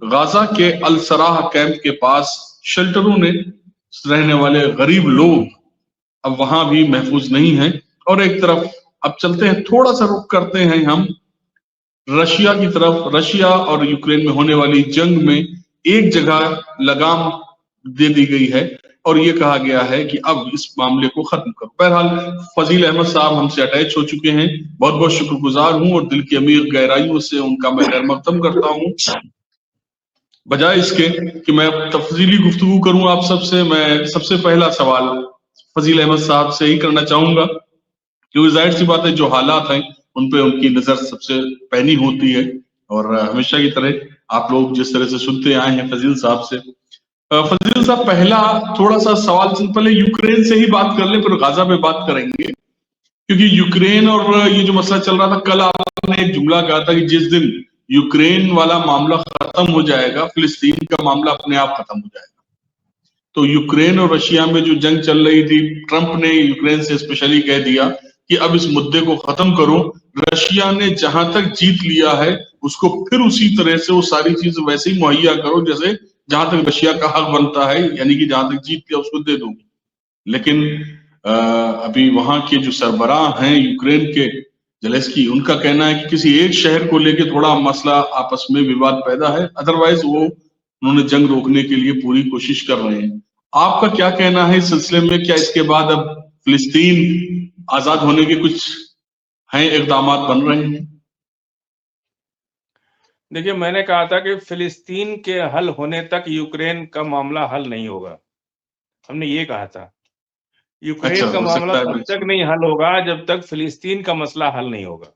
Gaza के अल Sarah camp के पास शेल्टरों में रहने वाले गरीब लोग अब वहां भी महफूज नहीं हैं। और एक तरफ अब चलते हैं, थोड़ा सा रुक करते हैं हम रशिया की तरफ। रशिया और यूक्रेन में होने वाली जंग में एक जगह लगाम दे दी गई है और ये कहा गया है कि अब इस मामले को खत्म करो। बहरहाल फजील अहमद साहब हमसे अटैच हो चुके हैं, बहुत बहुत शुक्रगुजार हूं और दिल की अमीर गहराइयों से उनका मैं खैर मकदम करता हूं। बजाय इसके कि मैं तफसीली गुफ्तगू करूं आप सबसे, मैं सबसे पहला सवाल फजील अहमद साहब से ही करना चाहूंगा, क्योंकि जाहिर सी बात है जो हालात हैं उन पे उनकी नजर सबसे पैनी होती है। और हमेशा की तरह आप लोग जिस तरह से सुनते आए हैं फजील साहब से, फजील साहब पहला थोड़ा सा सवाल से पहले यूक्रेन से ही बात कर लें, फिर गाजा पे बात करेंगे, क्योंकि यूक्रेन और ये जो मसला चल रहा था, कल आपने एक जुमला कहा था कि जिस दिन यूक्रेन वाला मामला खत्म हो जाएगा फिलिस्तीन का मामला अपने आप खत्म हो जाएगा। तो यूक्रेन और रशिया में जो जंग चल रही थी, ट्रंप ने यूक्रेन से स्पेशली कह दिया कि अब इस मुद्दे को खत्म करो। रशिया ने जहां तक जीत लिया है उसको फिर उसी तरह से वो सारी चीज वैसे ही मुहैया करो जैसे जहां तक रशिया का हक बनता है, यानी कि जहां तक जीत लिया उसको दे दो। लेकिन अभी वहां के जो सरबराह हैं यूक्रेन के, जेलेंस्की, उनका कहना है कि किसी एक शहर को लेकर थोड़ा मसला आपस में विवाद पैदा है, अदरवाइज वो उन्होंने जंग रोकने के लिए पूरी कोशिश कर रहे हैं। आपका क्या कहना है इस सिलसिले में? क्या इसके बाद अब फिलिस्तीन आजाद होने के कुछ हैं इकदाम बन रहे हैं? देखिए, मैंने कहा था कि फिलिस्तीन के हल होने तक यूक्रेन का मामला हल नहीं होगा। हमने ये कहा था यूक्रेन का मामला तब तक नहीं हल होगा जब तक फिलिस्तीन का मसला हल नहीं होगा।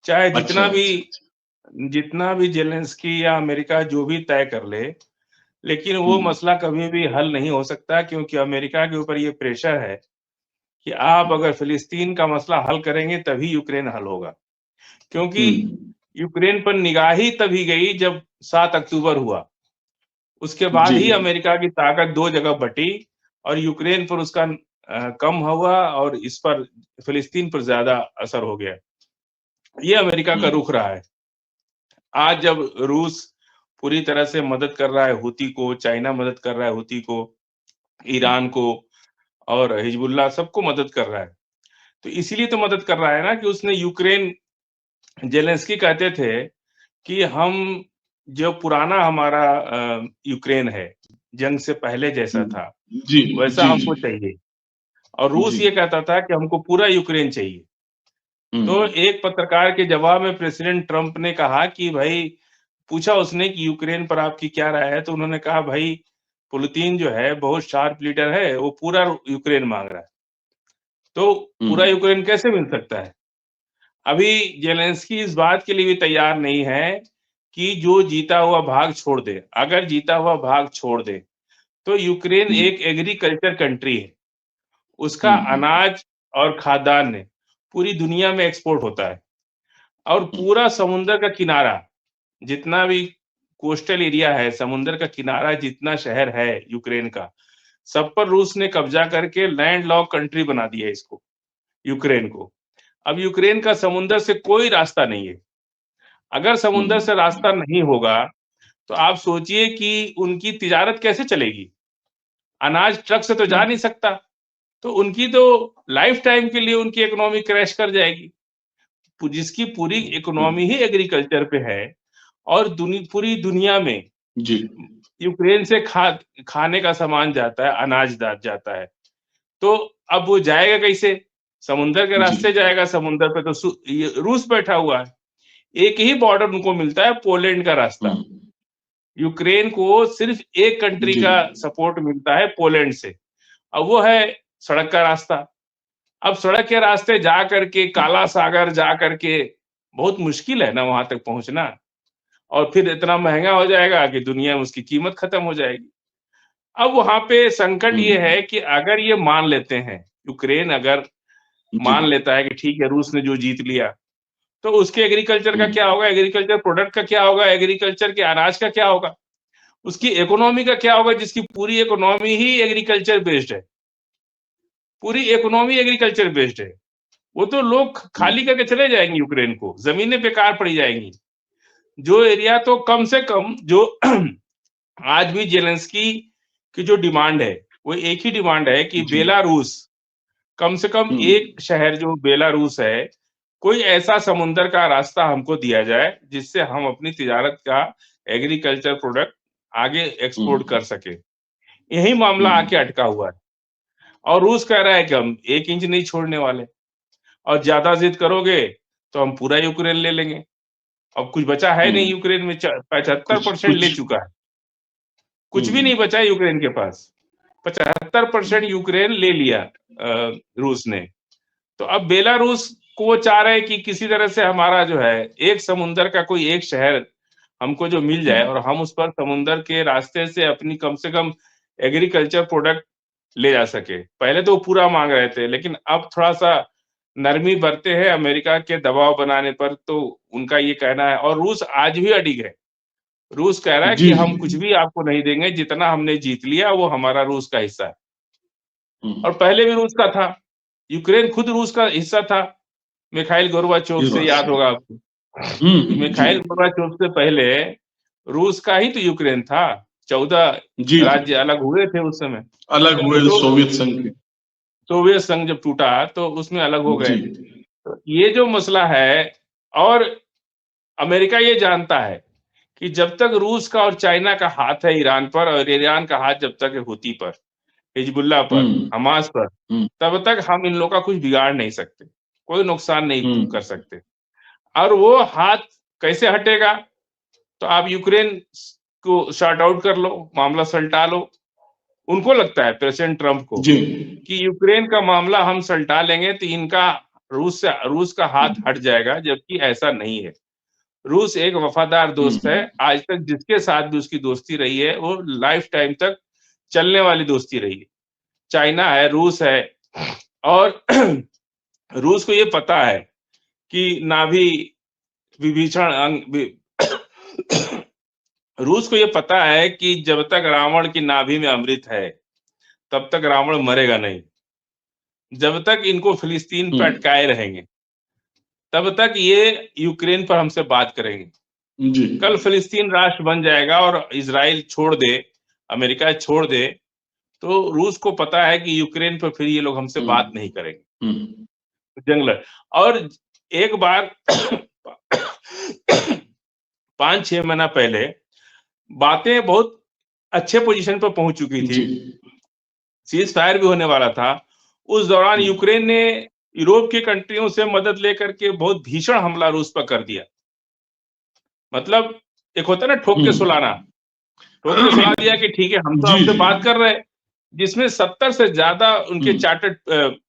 चाहे जितना भी जेलेंस्की या अमेरिका जो भी तय कर ले, लेकिन वो मसला कभी भी हल नहीं हो सकता, क्योंकि अमेरिका के ऊपर ये प्रेशर है कि आप अगर फिलिस्तीन का मसला हल करेंगे तभी यूक्रेन हल होगा। क्योंकि यूक्रेन पर निगाह ही तभी गई जब 7 अक्टूबर हुआ, उसके बाद ही अमेरिका की ताकत 2 जगह बटी और यूक्रेन पर उसका कम हुआ और इस पर फिलिस्तीन पर ज्यादा असर हो गया। ये अमेरिका का रुख रहा है। आज जब रूस पूरी तरह से मदद कर रहा है हुती को, चाइना मदद कर रहा है हुती को, ईरान को और हिजबुल्लाह सबको मदद कर रहा है, तो इसीलिए तो मदद कर रहा है ना कि उसने यूक्रेन, जेलेंस्की कहते थे कि हम जो पुराना हमारा यूक्रेन है, जंग से पहले जैसा था वैसा हमको चाहिए, और रूस ये कहता था कि हमको पूरा यूक्रेन चाहिए। तो एक पत्रकार के जवाब में प्रेसिडेंट ट्रंप ने कहा कि भाई, पूछा उसने कि यूक्रेन पर आपकी क्या राय है, तो उन्होंने कहा भाई पुतिन जो है बहुत शार्प लीडर है, वो पूरा यूक्रेन मांग रहा है, तो पूरा यूक्रेन कैसे मिल सकता है। अभी जेलेंस्की इस बात के लिए भी तैयार नहीं है कि जो जीता हुआ भाग छोड़ दे। अगर जीता हुआ भाग छोड़ दे तो यूक्रेन एक एग्रीकल्चर कंट्री है, उसका अनाज और खाद्यान्न पूरी दुनिया में एक्सपोर्ट होता है, और पूरा समुद्र का किनारा, जितना भी कोस्टल एरिया है, समुद्र का किनारा जितना शहर है यूक्रेन का, सब पर रूस ने कब्जा करके लैंड लॉक कंट्री बना दिया इसको, यूक्रेन को। अब यूक्रेन का समुद्र से कोई रास्ता नहीं है। अगर समुद्र से रास्ता नहीं होगा तो आप सोचिए कि उनकी तिजारत कैसे चलेगी। अनाज ट्रक से तो जा नहीं सकता, तो उनकी तो लाइफ टाइम के लिए उनकी इकोनॉमी क्रैश कर जाएगी। जिसकी पूरी इकोनॉमी ही एग्रीकल्चर पे है, और पूरी दुनिया में यूक्रेन से खाने का सामान जाता है, अनाज जाता है, तो अब वो जाएगा कैसे? समुद्र के रास्ते जाएगा। समुद्र पे तो रूस बैठा हुआ है, एक ही बॉर्डर उनको मिलता है, पोलैंड का रास्ता। यूक्रेन को सिर्फ एक कंट्री का सपोर्ट मिलता है, पोलैंड से, अब वो है सड़क का रास्ता। अब सड़क के रास्ते जा करके काला सागर जा करके बहुत मुश्किल है ना वहां तक पहुंचना, और फिर इतना महंगा हो जाएगा कि दुनिया में उसकी कीमत खत्म हो जाएगी। अब वहां पे संकट ये है कि अगर ये मान लेते हैं, यूक्रेन अगर मान लेता है कि ठीक है रूस ने जो जीत लिया, तो उसके एग्रीकल्चर का क्या होगा, एग्रीकल्चर प्रोडक्ट का क्या होगा, एग्रीकल्चर के अनाज का क्या होगा, उसकी इकोनॉमी का क्या होगा, जिसकी पूरी इकोनॉमी ही एग्रीकल्चर बेस्ड है। पूरी इकोनॉमी एग्रीकल्चर बेस्ड है। वो तो लोग खाली करके चले जाएंगे यूक्रेन को, जमीनें बेकार पड़ी जाएंगी। जो एरिया तो कम से कम जो आज भी जेलेंस्की की जो डिमांड है वो एक ही डिमांड है कि जी। बेलारूस, कम से कम एक शहर जो बेलारूस है, कोई ऐसा समुंदर का रास्ता हमको दिया जाए जिससे हम अपनी तिजारत का एग्रीकल्चर प्रोडक्ट आगे एक्सपोर्ट कर सके। यही मामला आके अटका हुआ है और रूस कह रहा है कि हम 1 इंच नहीं छोड़ने वाले और ज्यादा जिद करोगे तो हम पूरा यूक्रेन ले लेंगे। अब कुछ बचा है नहीं यूक्रेन में, 75% ले चुका है, कुछ भी नहीं बचा है यूक्रेन के पास। 75% यूक्रेन ले लिया रूस ने। तो अब बेलारूस को वो चाह रहे हैं कि किसी तरह से हमारा जो है एक समुंदर का कोई एक शहर हमको जो मिल जाए और हम उस पर समुंदर के रास्ते से अपनी कम से कम एग्रीकल्चर प्रोडक्ट ले जा सके। पहले तो वो पूरा मांग रहे थे, लेकिन अब थोड़ा सा नरमी बरते हैं अमेरिका के दबाव बनाने पर, तो उनका ये कहना है। और रूस आज भी अडिग है। रूस कह रहा है कि हम कुछ भी आपको नहीं देंगे, जितना हमने जीत लिया वो हमारा रूस का हिस्सा है। और पहले भी रूस का था, यूक्रेन खुद रूस का हिस्सा था। मिखाइल गोर्बाचोव से याद होगा आपको, मिखाइल गोर्बाचोव से पहले रूस का ही तो यूक्रेन था। 14 राज्य अलग हुए थे उस समय, अलग हुए तो सोवियत संघ के, सोवियत संघ जब टूटा तो उसमें अलग हो गए। तो ये जो मसला है, और अमेरिका ये जानता है कि जब तक रूस का और चाइना का हाथ है ईरान पर, और ईरान का हाथ जब तक है हुती पर, हिजबुल्लाह पर, हमास पर, तब तक हम इन लोगों का कुछ बिगाड़ नहीं सकते, कोई नुकसान नहीं कर सकते। और वो हाथ कैसे हटेगा? तो आप यूक्रेन को शॉर्ट आउट कर लो, मामला सलटा लो। उनको लगता है प्रेसिडेंट ट्रंप को कि यूक्रेन का मामला हम सलटा लेंगे तो इनका रूस का हाथ हट जाएगा, जबकि ऐसा नहीं है। रूस एक वफादार दोस्त है, आज तक जिसके साथ भी उसकी दोस्ती रही है वो लाइफ टाइम तक चलने वाली दोस्ती रही है। चाइना है, रूस है, और रूस को ये पता है कि नाभि विभीषण रूस को ये पता है कि जब तक रावण की नाभि में अमृत है तब तक रावण मरेगा नहीं। जब तक इनको फिलिस्तीन पर अटकाए रहेंगे तब तक ये यूक्रेन पर हमसे बात करेंगे। कल फिलिस्तीन राष्ट्र बन जाएगा और इजराइल छोड़ दे, अमेरिका छोड़ दे, तो रूस को पता है कि यूक्रेन पर फिर ये लोग हमसे बात नहीं करेंगे। जंगल। और एक बार 5-6 महीना पहले बातें बहुत अच्छे पोजीशन पर पहुंच चुकी थी, सीज फायर भी होने वाला था। उस दौरान यूक्रेन ने यूरोप की कंट्रियों से मदद लेकर के बहुत भीषण हमला रूस पर कर दिया। मतलब एक होता है ना ठोक के सुलाना, ठोक के सुला दिया कि ठीक है हम तो आपसे बात कर रहे हैं, जिसमें 70 से ज्यादा उनके चार्टर्ड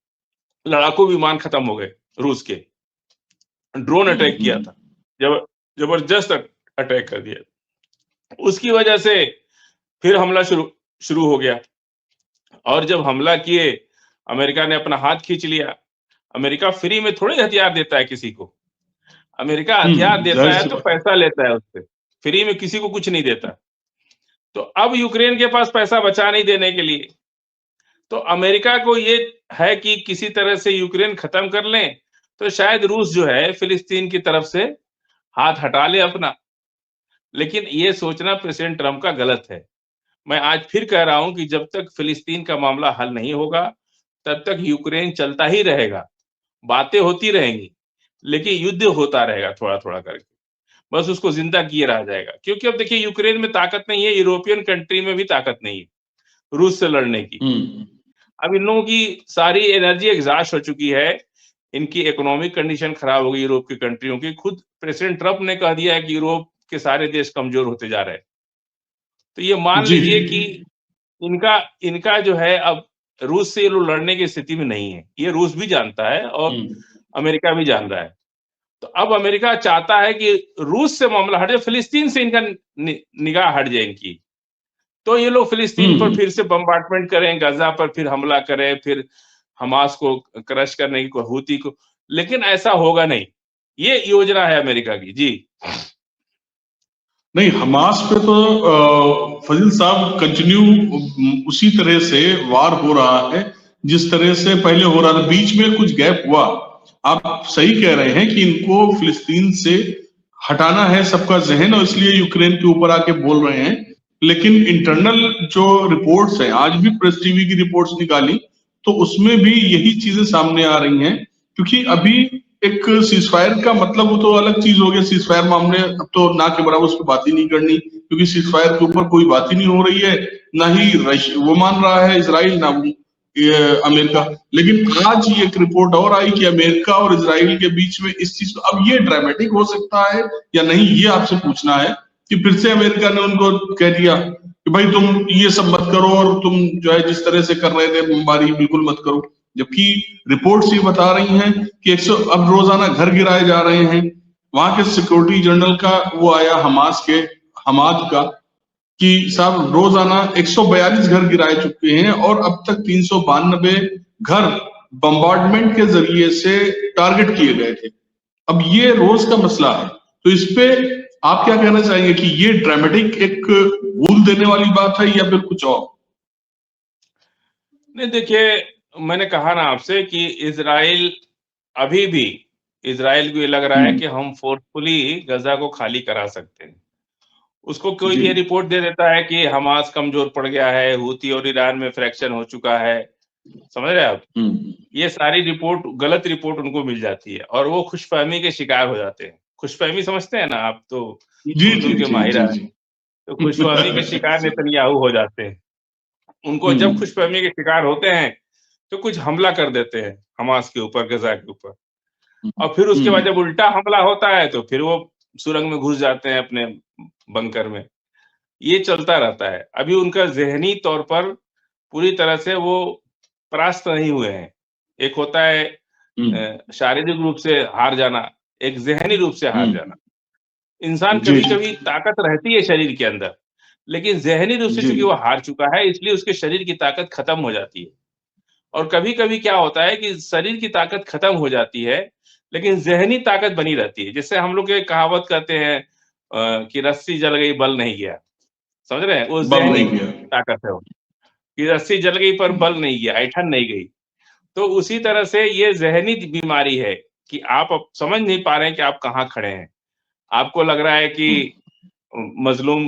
लड़ाकू विमान खत्म हो गए रूस के। ड्रोन अटैक किया था, जबरदस्त अटैक कर दिया। उसकी वजह से फिर हमला शुरू हो गया, और जब हमला किए अमेरिका ने अपना हाथ खींच लिया। अमेरिका फ्री में थोड़े हथियार देता है किसी को, अमेरिका हथियार देता है तो पैसा लेता है उससे, फ्री में किसी को कुछ नहीं देता। तो अब यूक्रेन के पास पैसा बचा नहीं देने के लिए, तो अमेरिका को ये है कि किसी तरह से यूक्रेन खत्म कर लें, तो शायद रूस जो है फिलिस्तीन की तरफ से हाथ हटा ले अपना। लेकिन ये सोचना प्रेसिडेंट ट्रंप का गलत है। मैं आज फिर कह रहा हूं कि जब तक फिलिस्तीन का मामला हल नहीं होगा तब तक यूक्रेन चलता ही रहेगा, बातें होती रहेंगी, लेकिन युद्ध होता रहेगा थोड़ा थोड़ा करके, बस उसको जिंदा किए रहा जाएगा। क्योंकि अब देखिए यूक्रेन में ताकत नहीं है, यूरोपियन कंट्री में भी ताकत नहीं है रूस से लड़ने की। अब इन लोगों की सारी एनर्जी एग्जॉस्ट हो चुकी है, इनकी इकोनॉमिक कंडीशन खराब हो गई यूरोप की कंट्रियों की। खुद प्रेसिडेंट ट्रंप ने कह दिया है कि यूरोप के सारे देश कमजोर होते जा रहे हैं। तो ये मान लीजिए कि इनका जो है अब रूस से ये लोग लड़ने की स्थिति में नहीं है, ये रूस भी जानता है और अमेरिका भी जान रहा है। तो अब अमेरिका चाहता है कि रूस से मामला हट जाए, फिलिस्तीन से इनका निगाह हट जाए इनकी, तो ये लोग फिलिस्तीन पर फिर से बम्बार्टमेंट करें, गाजा पर फिर हमला करें, फिर हमास को क्रश करने की, हुती को। लेकिन ऐसा होगा नहीं, ये योजना है अमेरिका की। जी नहीं, हमास पे तो फजील साहब कंटिन्यू उसी तरह से वार हो रहा है जिस तरह से पहले हो रहा था, बीच में कुछ गैप हुआ। आप सही कह रहे हैं कि इनको फिलिस्तीन से हटाना है सबका जहन, और इसलिए यूक्रेन के ऊपर आके बोल रहे हैं। लेकिन इंटरनल जो रिपोर्ट्स हैं, आज भी प्रेस टीवी की रिपोर्ट्स निकाली तो उसमें भी यही चीजें सामने आ रही हैं। क्योंकि अभी एक सीजफायर का मतलब वो तो अलग चीज हो गया, सीजफायर मामले अब तो ना के बराबर, उस पर बात ही नहीं करनी, क्योंकि सीजफायर के ऊपर कोई बात ही नहीं हो रही है। ना ही वो मान रहा है इजराइल, ना ये अमेरिका। लेकिन आज ये एक रिपोर्ट और आई कि अमेरिका और इजराइल के बीच में इस चीज, अब ये ड्रामेटिक हो सकता है या नहीं, ये आपसे पूछना है कि फिर से अमेरिका ने उनको कह दिया कि भाई तुम ये सब मत करो, और तुम जो है जिस तरह से कर रहे थे बमबारी बिल्कुल मत करो। जबकि रिपोर्ट्स ये बता रही हैं कि 100 अब रोजाना घर गिराए जा रहे हैं। वहां के सिक्योरिटी जनरल का वो आया, हमाद का, कि साहब रोजाना 142 घर गिराए चुके हैं और अब तक 392 घर बम्बार्डमेंट के जरिए से टारगेट किए गए थे। अब ये रोज का मसला है। तो इस पे आप क्या कहना चाहेंगे कि ये ड्रामेटिक एक भूल देने वाली बात है या फिर कुछ और? नहीं, देखिए, मैंने कहा ना आपसे कि अभी भी इजराइल को ये लग रहा है कि हम फोर्सफुली गजा को खाली करा सकते हैं। उसको कोई जी। ये रिपोर्ट दे देता है कि हमास कमजोर पड़ गया है, हूती और ईरान में फ्रैक्शन हो चुका है, समझ रहे हैं आप? ये सारी गलत रिपोर्ट उनको मिल जाती है और वो खुशफहमी के शिकार हो जाते हैं। खुशफहमी समझते हैं ना आप? तो जी उर्दू जी के जी माहिर जी आदमी, जी। तो खुशफहमी के शिकार नेतन्याहू हो जाते हैं। उनको जब खुशफहमी के शिकार होते हैं तो कुछ हमला कर देते हैं हमास के ऊपर, गजा के ऊपर, और फिर उसके बाद जब उल्टा हमला होता है तो फिर वो सुरंग में घुस जाते हैं अपने बंकर में। ये चलता रहता है। अभी उनका ज़हनी तौर पर पूरी तरह से वो परास्त नहीं हुए हैं। एक होता है शारीरिक रूप से हार जाना, एक ज़हनी रूप से हार जाना। इंसान जी जी कभी-कभी ताकत रहती है शरीर के अंदर, लेकिन ज़हनी रूप से जी चूँकि वो हार चुका है, इसलिए उसके शरीर की ताकत खत्म हो जाती है। और कभी-कभी क्या होता है कि शरीर की ताकत खत्म हो जाती है, लेकिन ज़हनी ताकत बनी रहती है। जिससे हम लोग एक कहावत कहते हैं कि रस्सी जल गई बल नहीं गया। समझ रहे हैं? वो बल ज़हनी नहीं गया। ताकत है वो, कि रस्सी जल गई पर बल नहीं गया, ऐंठन नहीं गई। तो उसी तरह से ये ज़हनी बीमारी है कि आप अब समझ नहीं पा रहे हैं कि आप कहाँ खड़े हैं। आपको लग रहा है कि मज़लूम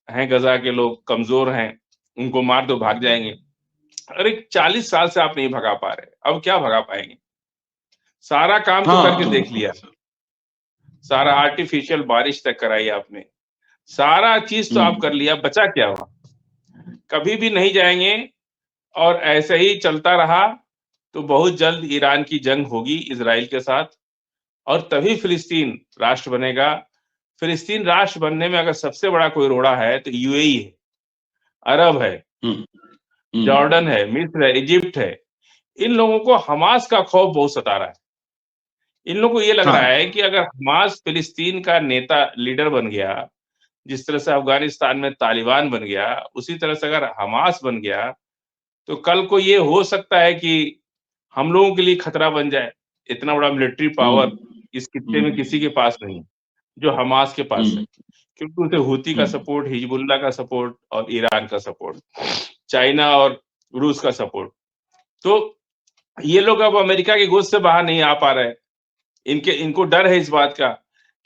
हैं गज़ा के लोग, कमज़ोर हैं, उनको मार दो भाग जाएँगे। अरे 40 साल से आप नहीं भगा पा रहे, अब क्या भगा पाएँगे? सारा काम तो हाँ करके तो देख लिया, सारा आर्टिफ़िशियल बारिश तक कराई आपने, सारा चीज़ तो आप कर लिया, बचा क्या वहाँ? कभी भी नहीं जाएँगे और ऐसे ही चलता रहा, तो बहुत जल्द ईरान की जंग होगी इज़राइल के साथ और तभी फ़िलिस्तीन राष्ट्र बनेगा। फ़िलिस्तीन राष्ट्र बनने में अगर सबसे बड़ा कोई रोड़ा है, तो यूएई है, अरब है, जॉर्डन है, मिस्र है, इजिप्ट है। इन लोगों को हमास का खौफ बहुत सता रहा है। इन लोगों को ये लग रहा हाँ। है कि अगर हमास फ़िलिस्तीन का नेता लीडर बन गया, जिस तरह से अफ़गानिस्तान में तालिबान बन गया, उसी तरह से अगर हमास बन गया, तो कल को ये हो सकता है कि हम लोगों के लिए खतरा बन जाए। इतना बड़ा मिलिट्री पावर इस खित्ते में किसी के पास नहीं है, जो हमास के पास है। क्योंकि उसे हूती का सपोर्ट, हिजबुल्लाह का सपोर्ट और ईरान का सपोर्ट, चाइना और रूस का सपोर्ट। तो ये लोग अब अमेरिका की गोद से बाहर नहीं आ पा रहे हैं। इनको डर है इस बात का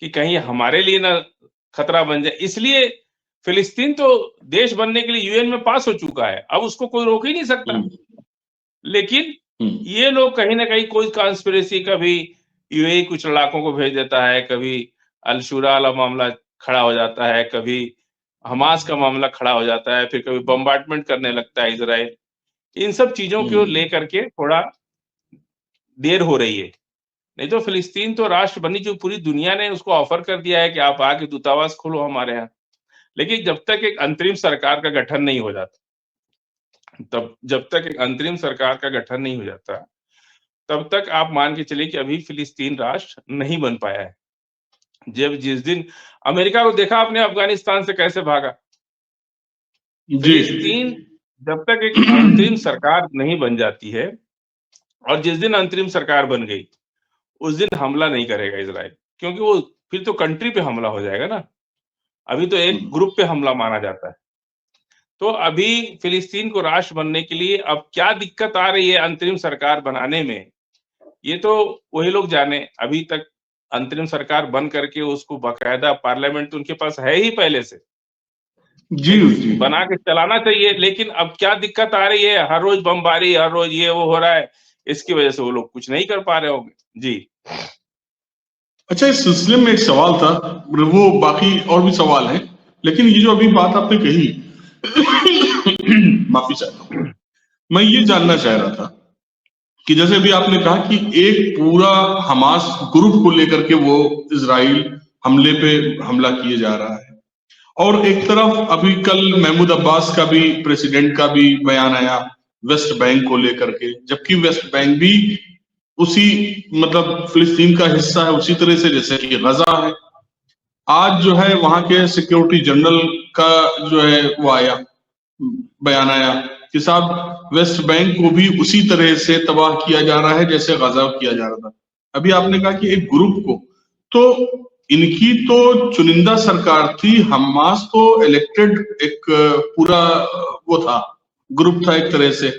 कि कहीं हमारे लिए ना खतरा बन जाए। इसलिए फ़िलिस्तीन तो देश बनने के लिए यूएन में पास हो चुका है, अब उसको कोई रोक ही नहीं सकता। लेकिन ये लोग कहीं न कहीं कोई कॉन्स्पिरेसी, कभी यूएई कुछ लड़ाकों को भेज देता है, कभी अल-शुरा वाला मामला खड़ा हो जाता है, कभी हमास का मामला खड़ा हो जाता है, फिर कभी बम्बार्डमेंट करने लगता है इज़राइल। इन सब चीज़ों को लेकर के थोड़ा देर हो रही है। नहीं तो फ़िलिस्तीन तो राष्ट्र बननी, जो पूरी दुनिया ने उसको ऑफ़र कर दिया है कि आप आके दूतावास खोलो हमारे यहाँ। लेकिन जब तक एक अंतरिम सरकार का गठन नहीं हो जाता, जब तक एक अंतरिम सरकार का गठन नहीं हो जाता, तब तक आप मान के चलिए कि अभी फ़िलिस्तीन राष्ट्र नहीं बन पाया है। जिस दिन अमेरिका को देखा आपने अफ़गानिस्तान से कैसे भागा। जी फ़िलिस्तीन जब तक एक अंतरिम सरकार नहीं बन जाती है, और जिस दिन अंतरिम सरकार बन गई, उस दिन हमला नहीं करेगा इज़राइल, क्योंकि वो फिर तो कंट्री पे हमला हो जाएगा ना। अभी तो एक ग्रुप पे हमला माना जाता है। तो अभी फ़िलिस्तीन को राष्ट्र बनने के लिए अब क्या दिक्कत आ रही है अंतरिम सरकार बनाने में, ये तो वही लोग जाने। अभी तक अंतरिम सरकार बन करके उसको बाकायदा पार्लियामेंट तो उनके पास है ही पहले से, जी जी बना के चलाना चाहिए। लेकिन अब क्या दिक्कत आ रही है, हर रोज बमबारी, हर रोज ये वो हो रहा है, इसकी वजह से वो लोग कुछ नहीं कर पा रहे होंगे। जी अच्छा, इस सिलसिले में एक सवाल था, वो बाकी और भी सवाल हैं, लेकिन ये जो अभी बात आपने कही माफी चाहता हूँ, मैं ये जानना चाह रहा था कि जैसे अभी आपने कहा कि एक पूरा हमास ग्रुप को लेकर के वो इजराइल हमले पे हमला किए जा रहा है, और एक तरफ अभी कल महमूद अब्बास का भी, प्रेसिडेंट का भी बयान आया वेस्ट बैंक को लेकर के, जबकि वेस्ट बैंक भी उसी मतलब फिलिस्तीन का हिस्सा है, उसी तरह से जैसे कि गजा है। आज जो है वहां के सिक्योरिटी जनरल का जो है वो आया, बयान आया कि साहब वेस्ट बैंक को भी उसी तरह से तबाह किया जा रहा है जैसे गजा किया जा रहा था। अभी आपने कहा कि एक ग्रुप को, तो इनकी तो चुनिंदा सरकार थी, हमास तो इलेक्टेड एक पूरा वो था, ग्रुप था एक तरह से,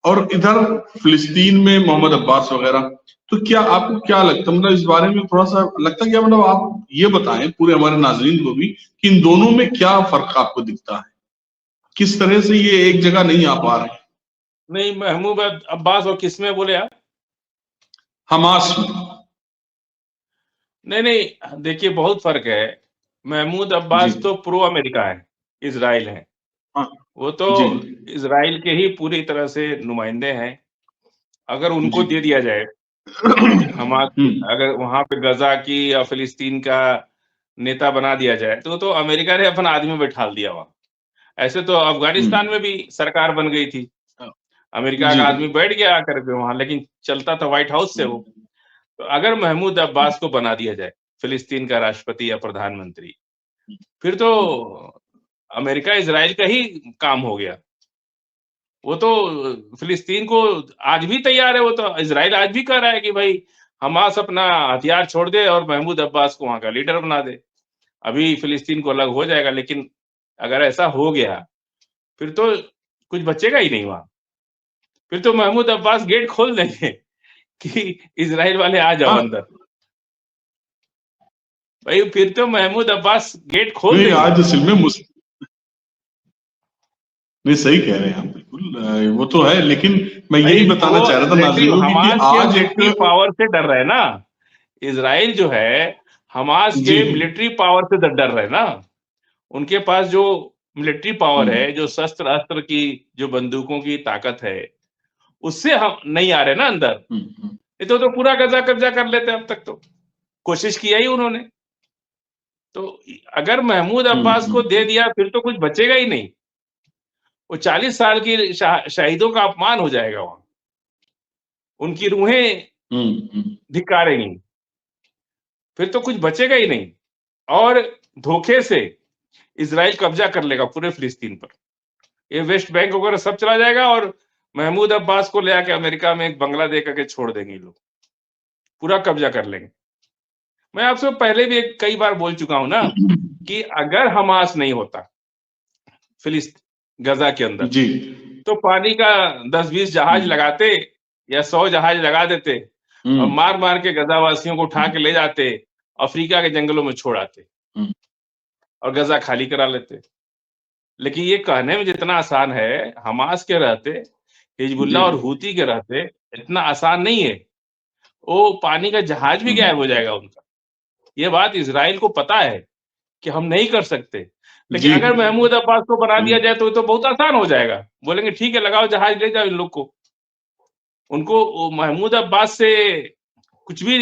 और इधर फिलिस्तीन में मोहम्मद अब्बास वगैरह। तो क्या आपको क्या लगता है, मतलब इस बारे में थोड़ा सा लगता है क्या, मतलब आप ये बताएं पूरे हमारे नाजरीन को भी कि इन दोनों में क्या फर्क आपको दिखता है, किस तरह से ये एक जगह नहीं आ पा रहे। नहीं, महमूद अब्बास और किसमें बोले आप? हमास में। नहीं नहीं, देखिए बहुत फर्क है। महमूद जी अब्बास तो प्रो अमेरिका है, इजराइल है, हाँ वो तो जी इजराइल के ही पूरी तरह से नुमाइंदे हैं। अगर उनको जी दे दिया जाए हमास, अगर वहां पे गजा की या फिलिस्तीन का नेता बना दिया जाए तो अमेरिका ने अपना आदमी बैठा दिया वहां। ऐसे तो अफगानिस्तान में भी सरकार बन गई थी, अमेरिका जी का आदमी बैठ गया आकर के वहां, लेकिन चलता था व्हाइट हाउस से वो। तो अगर महमूद अब्बास को बना दिया जाए फिलिस्तीन का राष्ट्रपति या प्रधानमंत्री, फिर तो अमेरिका इजराइल का ही काम हो गया। वो तो फिलिस्तीन को आज भी तैयार है, वो तो इजराइल आज भी कह रहा है कि भाई हमास अपना हथियार छोड़ दे और महमूद अब्बास को वहां का लीडर बना दे, अभी फिलिस्तीन को अलग हो जाएगा। लेकिन अगर ऐसा हो गया फिर तो कुछ बचेगा ही नहीं वहां, फिर तो महमूद अब्बास गेट खोल देंगे कि इजराइल वाले आ जाओ हाँ। अंदर। भाई फिर तो महमूद अब्बास गेट खोल नहीं, देंगे। आज असल में नहीं, सही कह रहे हैं आप बिल्कुल, वो तो है, लेकिन मैं भाई यही बताना वो चाह रहा था मिलिट्री, नाज़रीन को कि हमास के आज मिलिट्री एक। पावर से डर रहे ना, इजराइल जो है हमास जी के मिलिट्री पावर से डर रहे ना। उनके पास जो मिलिट्री पावर हम्म है, जो शस्त्र अस्त्र की, जो बंदूकों की ताकत है, उससे हम नहीं आ रहे ना अंदर। हम्म ये तो पूरा गजा कब्जा कर लेते अब तक, तो कोशिश किया ही उन्होंने। तो अगर महमूद अब्बास को दे हम्म दिया फिर तो कुछ बचेगा ही नहीं। वो 40 साल की शहीदों का अपमान हो जाएगा वहां, उनकी रूहें हम्म। धिक्कारेंगी, फिर तो कुछ बचेगा ही नहीं। और धोखे से इजराइल कब्जा कर लेगा पूरे फिलिस्तीन पर, ये वेस्ट बैंक वगैरह सब चला जाएगा, और महमूद अब्बास को ले आके अमेरिका में एक बंगला दे करके छोड़ देंगे लोग, पूरा कब्जा कर लेंगे। मैं आपसे पहले भी कई बार बोल चुका हूं ना कि अगर हमास नहीं होता फिलिस्तीन गजा के अंदर, जी तो पानी का 10-20 जहाज लगाते या 100 जहाज लगा देते और हम्म मार मार के गजावासियों को उठा के ले जाते, अफ्रीका के जंगलों में छोड़ आते हम्म और गजा खाली करा लेते। लेकिन ये कहने में जितना आसान है, हमास के रहते, जी हिजबुल्लाह और हूती के रहते इतना आसान नहीं है। वो पानी का जहाज भी गायब हो जाएगा उनका। ये बात इजराइल को पता है कि हम नहीं कर सकते। लेकिन जी अगर महमूद अब्बास को बना दिया हम्म जाए तो बहुत आसान हो जाएगा। बोलेंगे ठीक है, लगाओ जहाज ले जाओ इन लोग को। उनको महमूद अब्बास से कुछ भी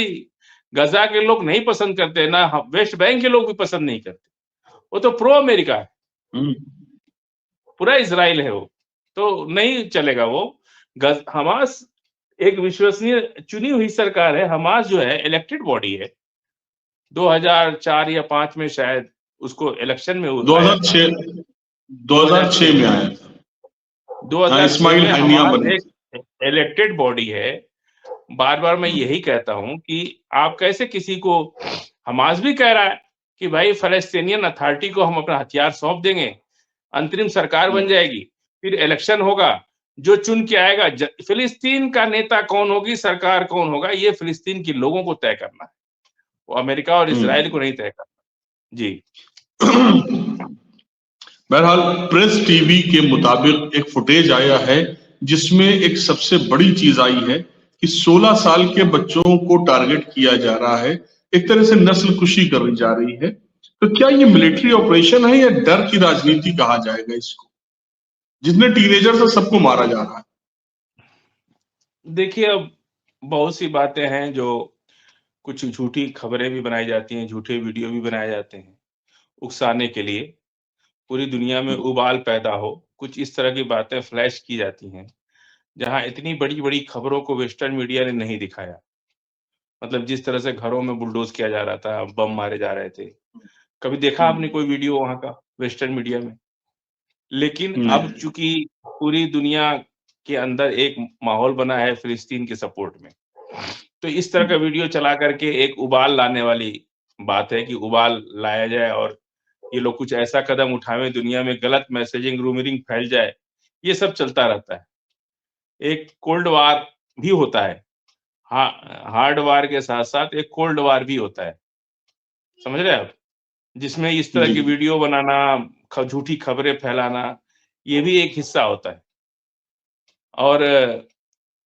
गजा के लोग नहीं पसंद करते, ना वेस्ट बैंक के लोग भी पसंद नहीं करते। वो तो प्रो अमेरिका है, हम्म पूरा इजराइल है वो, तो नहीं चलेगा वो। हमास एक विश्वसनीय चुनी हुई सरकार है। हमास जो है इलेक्टेड बॉडी है, 2004 या 5 में शायद उसको इलेक्शन में वो आया था। 2006 2006 2006 में में, आया था। हाँ, 2006 इस्माइल में हनिया हमास बने। एक इलेक्टेड बॉडी है। बार बार मैं यही कहता हूं कि आप कैसे किसी को, हमास भी कह रहा है कि भाई फलस्तीनियन अथॉरिटी को हम अपना हथियार सौंप देंगे, अंतरिम सरकार बन जाएगी, फिर इलेक्शन होगा, जो चुन के आएगा, फिलिस्तीन का नेता कौन होगी, सरकार कौन होगा, ये फिलिस्तीन के लोगों को तय करना है। वो अमेरिका और इजराइल को नहीं तय करता। जी। बहरहाल प्रेस टीवी के मुताबिक एक फुटेज आया है जिसमें एक सबसे बड़ी चीज आई है कि 16 साल के बच्चों को टारगेट किया जा रहा है, एक तरह से नस्लकुशी करी जा रही है। तो क्या ये मिलिट्री ऑपरेशन है या डर की राजनीति कहा जाएगा इसको, जितने टीनेजर से सबको मारा जा रहा है? देखिए, अब बहुत सी बातें हैं जो कुछ झूठी खबरें भी बनाई जाती हैं, झूठे वीडियो भी बनाए जाते हैं, उकसाने के लिए, पूरी दुनिया में उबाल पैदा हो, कुछ इस तरह की बातें फ्लैश की जाती हैं, जहाँ इतनी बड़ी-बड़ी खबरों को वेस्टर्न मीडिया ने नहीं दिखाया। मतलब जिस तरह से घरों में बुलडोज़ किया जा रहा था, बम मारे जा रहे थे। कभी देखा आपने कोई वीडियो वहाँ का वेस्टर्न मीडिया में? लेकिन अब नहीं। चूँकि पूरी दुनिया के अंदर एक माहौल बना है फ़िलिस्तीन के सपोर्ट में, तो इस तरह का वीडियो चला करके एक उबाल लाने वाली बात है कि उबाल लाया जाए और ये लोग कुछ ऐसा कदम उठावें, दुनिया में गलत मैसेजिंग, रूमरिंग फैल जाए, ये सब चलता रहता है। एक कोल्ड वॉर भी होता है। हार्ड वॉर के साथ-साथ एक कोल्ड वॉर भी होता है। समझ रहे हैं आप? जिसमें इस तरह जी। की वीडियो बनाना, झूठी खबरें फैलाना, ये भी एक हिस्सा होता है। और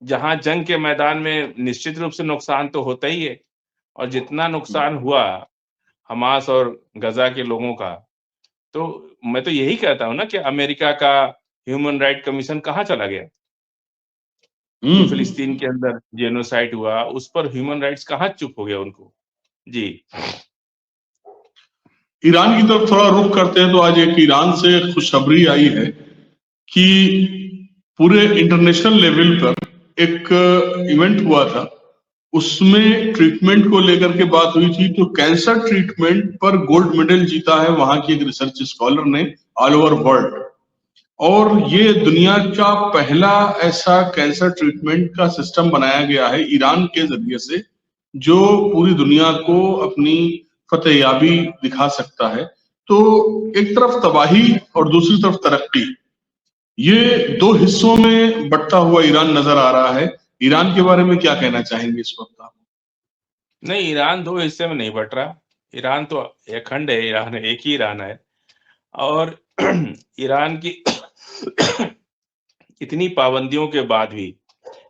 जहाँ जंग के मैदान में निश्चित रूप से नुकसान तो होता ही है और जितना नुकसान हुआ हमास और गज़ा के लोगों का, तो मैं तो यही कहता हूँ ना कि अमेरिका का ह्यूमन राइट कमीशन कहाँ चला गया? जो हम्म। फ़िलिस्तीन के अंदर जेनोसाइड हुआ, उस पर ह्यूमन राइट्स कहाँ चुप हो गया उनको? जी। ईरान की तरफ थोड़ा रुख करते हैं तो आज एक ईरान से खुशखबरी आई है कि पूरे इंटरनेशनल लेवल पर एक इवेंट हुआ था, उसमें ट्रीटमेंट को लेकर के बात हुई थी। तो कैंसर ट्रीटमेंट पर गोल्ड मेडल जीता है वहां की एक रिसर्च स्कॉलर ने ऑल ओवर वर्ल्ड, और ये दुनिया का पहला ऐसा कैंसर ट्रीटमेंट का सिस्टम बनाया गया है ईरान के जरिए से, जो पूरी दुनिया को अपनी फतेहयाबी दिखा सकता है। तो एक तरफ तबाही और दूसरी तरफ तरक्की, ये दो हिस्सों में बंटता हुआ ईरान नजर आ रहा है। ईरान के बारे में क्या कहना चाहेंगे इस वक्त आप? नहीं, ईरान 2 हिस्से में नहीं बँट रहा। ईरान तो अखंड है, ईरान एक ही ईरान है और ईरान की इतनी पाबंदियों के बाद भी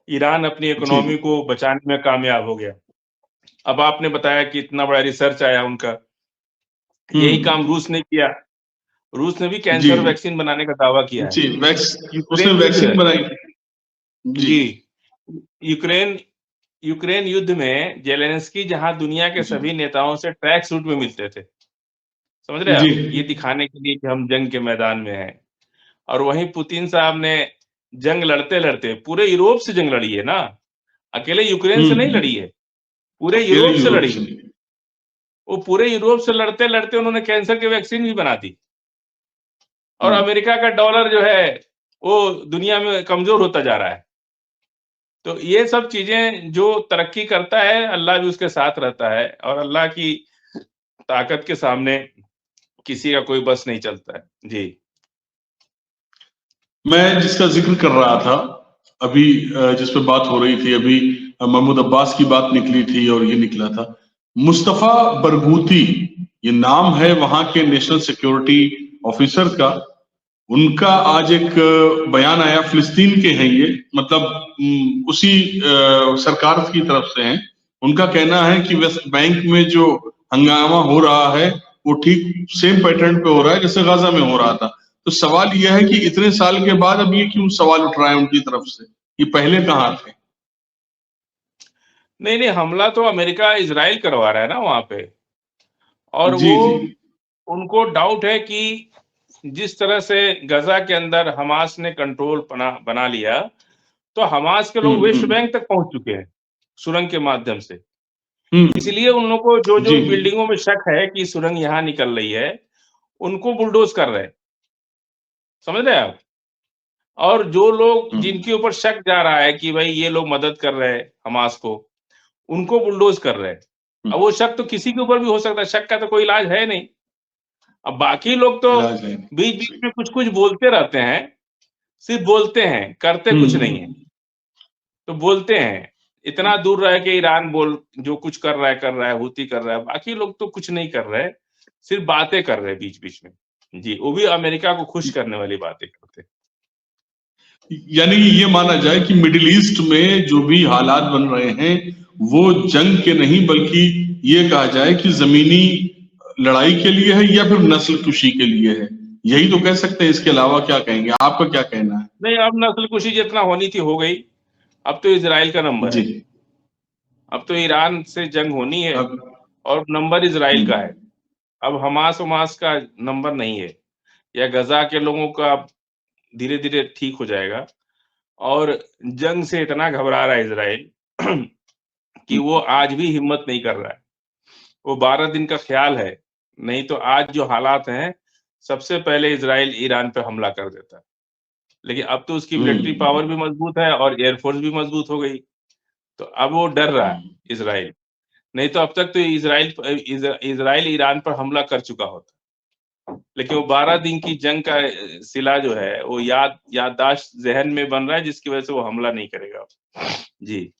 ईरान अपनी जी। इकोनॉमी को बचाने में कामयाब हो गया। अब आपने बताया कि इतना बड़ा रिसर्च आया उनका, यही काम हम्म। रूस ने किया। रूस ने भी जी। कैंसर वैक्सीन बनाने का दावा किया है। जी, उसने यूक्रेन युद्ध वैक्सीन है। बनाई। जी। जी, यूक्रेन यूक्रेन युद्ध में ज़ेलेंस्की जहाँ दुनिया के जी। सभी नेताओं से ट्रैक सूट में मिलते थे। समझ रहे हैं जी। आप? ये दिखाने के लिए कि हम जंग के मैदान में हैं और वहीं पुतिन साहब ने जंग लड़ते-लड़ते पूरे यूरोप से जंग लड़ी है ना, अकेले यूक्रेन से नहीं हम्म। लड़ी है, पूरे अकेले यूरोप से यूरोप लड़ी से है। नहीं। वो पूरे यूरोप से लड़ते-लड़ते उन्होंने कैंसर की वैक्सीन भी बना दी और हम्म। अमेरिका का डॉलर जो है, वो दुनिया में कमज़ोर होता जा रहा है। तो ये सब चीज़ें जो तरक्की करता है, अल्लाह भी उसके साथ रहता है और अल्लाह की ताकत के सामने किसी का कोई बस नहीं चलता है। जी। मैं जिसका जिक्र कर रहा था अभी, जिस पे बात हो रही थी अभी, महमूद अब्बास की बात निकली थी और ये निकला था मुस्तफा बरगूती, ये नाम है वहां के नेशनल सिक्योरिटी ऑफिसर का। उनका आज एक बयान आया, फिलिस्तीन के हैं ये, मतलब उसी सरकार की तरफ से हैं। उनका कहना है कि वेस्ट बैंक में जो हंगामा हो रहा है वो ठीक सेम पैटर्न पे हो रहा है जैसे गाजा में हो रहा था। तो सवाल यह है कि इतने साल के बाद अब ये क्यों सवाल उठ रहा है उनकी तरफ से, ये पहले कहाँ थे? नहीं, नहीं, हमला तो अमेरिका इज़राइल करवा रहा है ना वहाँ पे और जी। वो जी। उनको डाउट है कि जिस तरह से गज़ा के अंदर हमास ने कंट्रोल बना लिया, तो हमास के लोग वेस्ट हम्म। बैंक तक पहुँच चुके हैं, सुरंग के माध्यम से। हम्म। इसलिए उन लोगों को जो-जो जी। बिल्डिंगों में शक है कि सुरंग यहाँ निकल रही है, उनको बुलडोज़ कर रहे हैं। समझ रहे हैं आप? और जो लोग हम्म। जिनके ऊपर शक जा रहा है कि भाई ये लोग मदद कर रहे हैं हमास को, उनको बुलडोज़ कर रहे हैं। हम्म। अब वो शक तो किसी के ऊपर भी हो सकता है, शक का तो कोई इलाज है नहीं। अब बाकी लोग तो इलाज है नहीं। बीच-बीच सही। में कुछ-कुछ बोलते रहते हैं, सिर्फ़ बोलते हैं, करते कुछ नहीं है। हम्म। तो बोलते हैं, इतना दूर रह के ईरान जो कुछ कर रहा है, हूती कर रहा है, बाकी लोग तो कुछ नहीं कर रहे, सिर्फ बातें कर रहे हैं बीच-बीच में। जी, वो भी अमेरिका को खुश करने वाली बातें करते हैं। यानी कि ये माना जाए कि मिडिल ईस्ट में जो भी हालात बन रहे हैं वो जंग के नहीं बल्कि ये कहा जाए कि जमीनी लड़ाई के लिए है या फिर नस्ल कुशी के लिए है, यही तो कह सकते हैं। इसके अलावा क्या कहेंगे, आपका क्या कहना है? नहीं, अब नस्लकुशी जितना होनी थी हो गई, अब तो इजराइल का नंबर जी। है। अब तो ईरान से जंग होनी है अब और नंबर इजराइल का है। अब हमास का नंबर नहीं है, या गजा के लोगों का धीरे-धीरे ठीक हो जाएगा। और जंग से इतना घबरा रहा है इजराइल कि वो आज भी हिम्मत नहीं कर रहा है। वो 12 दिन का ख्याल है, नहीं तो आज जो हालात हैं, सबसे पहले इजराइल ईरान पे हमला कर देता। लेकिन अब तो उसकी मिलिट्री पावर भी मजबूत है और एयरफोर्स भी मजबूत हो गई, तो अब वो डर रहा है इजराइल। नहीं तो अब तक तो इजराइल ईरान पर हमला कर चुका होता। लेकिन वो 12 दिन की जंग का सिला जो है वो याददाश्त ज़हन में बन रहा है, जिसकी वजह से वो हमला नहीं करेगा। जी।